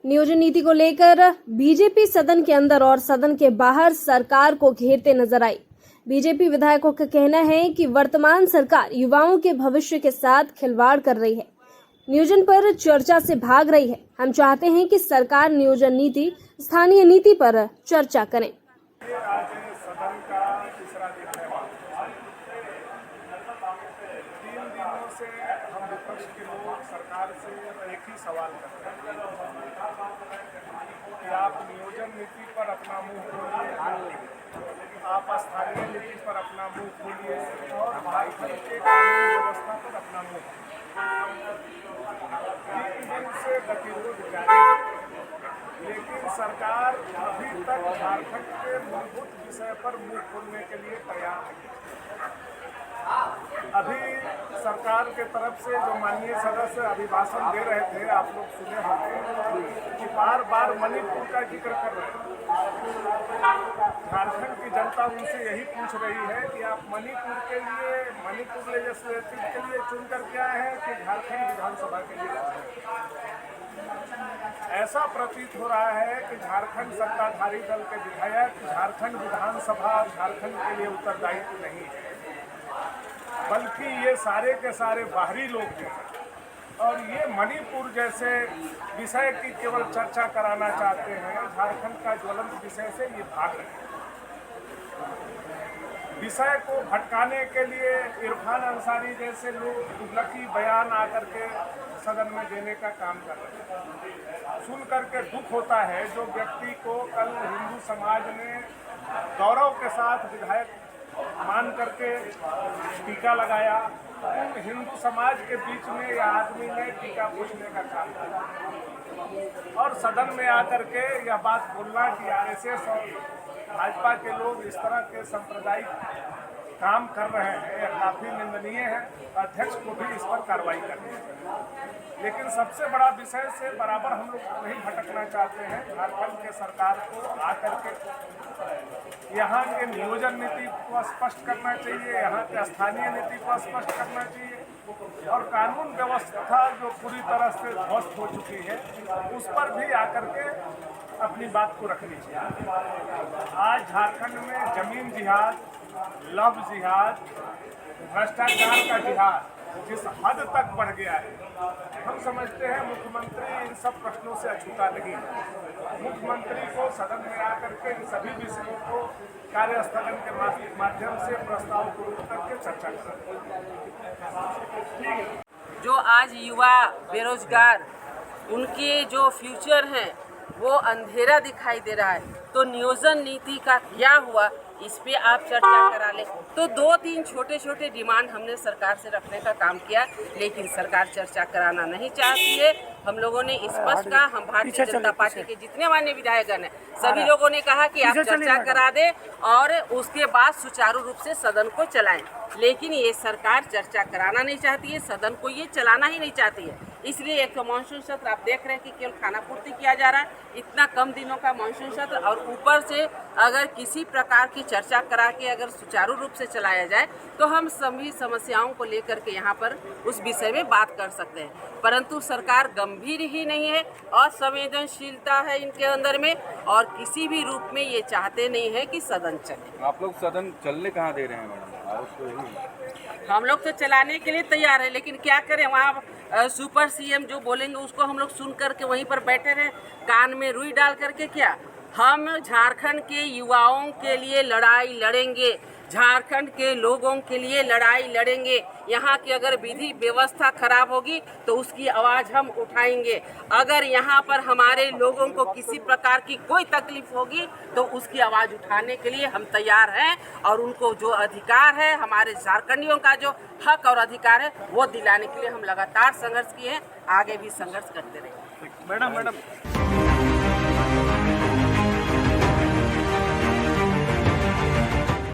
नियोजन नीति को लेकर बीजेपी सदन के अंदर और सदन के बाहर सरकार को घेरते नजर आई। बीजेपी विधायकों का कहना है कि वर्तमान सरकार युवाओं के भविष्य के साथ खिलवाड़ कर रही है, नियोजन पर चर्चा से भाग रही है। हम चाहते हैं कि सरकार नियोजन नीति, स्थानीय नीति पर चर्चा करें। आज सदन का तीसरा दिन है। 3 दिनों से हम विपक्ष के लोग सरकार से एक ही सवाल करते हैं कि आप नियोजन नीति पर अपना मुंह खोलिए, आप स्थानीय नीति पर अपना मुंह खोलिए और झारखंड के कानून व्यवस्था पर अपना मुंह खोलिए। 3 दिन से गतिरोध जारी है, लेकिन सरकार अभी तक झारखंड के मूलभूत विषय पर मुंह खोलने के लिए तैयार नहीं। अभी सरकार के तरफ से जो माननीय सदस्य अभिभाषण दे रहे थे, आप लोग सुने होंगे कि बार बार मणिपुर का जिक्र कर रहे हैं। झारखंड की जनता उनसे यही पूछ रही है कि आप मणिपुर के लिए, मणिपुर लेजिस्लेटिव के लिए चुन करके आए हैं कि झारखंड विधानसभा के लिए। ऐसा प्रतीत हो रहा है कि झारखंड सत्ताधारी दल के विधायक झारखंड विधानसभा और झारखंड के लिए उत्तरदायित्व नहीं है, बल्कि ये सारे के सारे बाहरी लोग हैं और ये मणिपुर जैसे विषय की केवल चर्चा कराना चाहते हैं। झारखंड का ज्वलंत विषय से ये भाग रहे हैं। विषय को भटकाने के लिए इरफान अंसारी जैसे लोग तुगलकी बयान आकर के सदन में देने का काम कर रहे हैं। सुन करके दुख होता है, जो व्यक्ति को कल हिंदू समाज ने गौरव के साथ विधायक मान करके टीका लगाया, उन हिंदू समाज के बीच में यह आदमी ने टीका पूछने का काम किया और सदन में आकर के यह बात बोलना कि आरएसएस और भाजपा के लोग इस तरह के सांप्रदायिक काम कर रहे हैं, यह काफ़ी निंदनीय है। अध्यक्ष को भी इस पर कार्रवाई करनी है। लेकिन सबसे बड़ा विषय से बराबर हम लोग नहीं भटकना चाहते हैं। झारखंड के सरकार को आकर के यहाँ के नियोजन नीति को स्पष्ट करना चाहिए, यहाँ के स्थानीय नीति को स्पष्ट करना चाहिए और कानून व्यवस्था जो पूरी तरह से ध्वस्त हो चुकी है उस पर भी आकर के अपनी बात को रखनी चाहिए। आज झारखंड में जमीन जिहाद, लव जिहाद, भ्रष्टाचार का जिहाद जिस हद तक बढ़ गया है, हम समझते हैं मुख्यमंत्री इन सब प्रश्नों से अछूता नहीं है। मुख्यमंत्री को सदन में आकर के इन सभी विषयों को कार्यस्थगन के माध्यम से प्रस्ताव को रूप करके चर्चा करें। जो आज युवा बेरोजगार, उनके जो फ्यूचर हैं वो अंधेरा दिखाई दे रहा है, तो नियोजन नीति का क्या हुआ इस पे आप चर्चा करा लें। तो 2-3 छोटे डिमांड हमने सरकार से रखने का काम किया, लेकिन सरकार चर्चा कराना नहीं चाहती है। हम लोगों ने स्पष्ट कहा, हम भारतीय जनता पार्टी के जितने मान्य विधायकगण हैं सभी लोगों ने कहा कि आप चर्चा करा दें और उसके बाद सुचारू रूप से सदन को चलाएं। लेकिन ये सरकार चर्चा कराना नहीं चाहती है, सदन को ये चलाना ही नहीं चाहती है। इसलिए एक तो मानसून सत्र आप देख रहे हैं कि केवल खाना पूर्ति किया जा रहा है, इतना कम दिनों का मानसून सत्र, और ऊपर से अगर किसी प्रकार की चर्चा करा के अगर सुचारू रूप से चलाया जाए तो हम सभी समस्याओं को लेकर के यहाँ पर उस विषय में बात कर सकते हैं। परंतु सरकार गंभीर ही नहीं है, असंवेदनशीलता है इनके अंदर में, और किसी भी रूप में ये चाहते नहीं है कि सदन चले। आप लोग सदन चलने कहाँ दे रहे हैं मैडम? हम लोग तो चलाने के लिए तैयार है, लेकिन क्या करें, वहाँ सुपर सीएम जो बोलेंगे उसको हम लोग सुन करके वहीं पर बैठे रहे, कान में रुई डाल करके। क्या हम झारखंड के युवाओं के लिए लड़ाई लड़ेंगे, झारखंड के लोगों के लिए लड़ाई लड़ेंगे। यहाँ की अगर विधि व्यवस्था खराब होगी तो उसकी आवाज़ हम उठाएंगे। अगर यहाँ पर हमारे लोगों को किसी प्रकार की कोई तकलीफ होगी तो उसकी आवाज़ उठाने के लिए हम तैयार हैं, और उनको जो अधिकार है, हमारे झारखंडियों का जो हक और अधिकार है वो दिलाने के लिए हम लगातार संघर्ष किए हैं, आगे भी संघर्ष करते रहेंगे। मैडम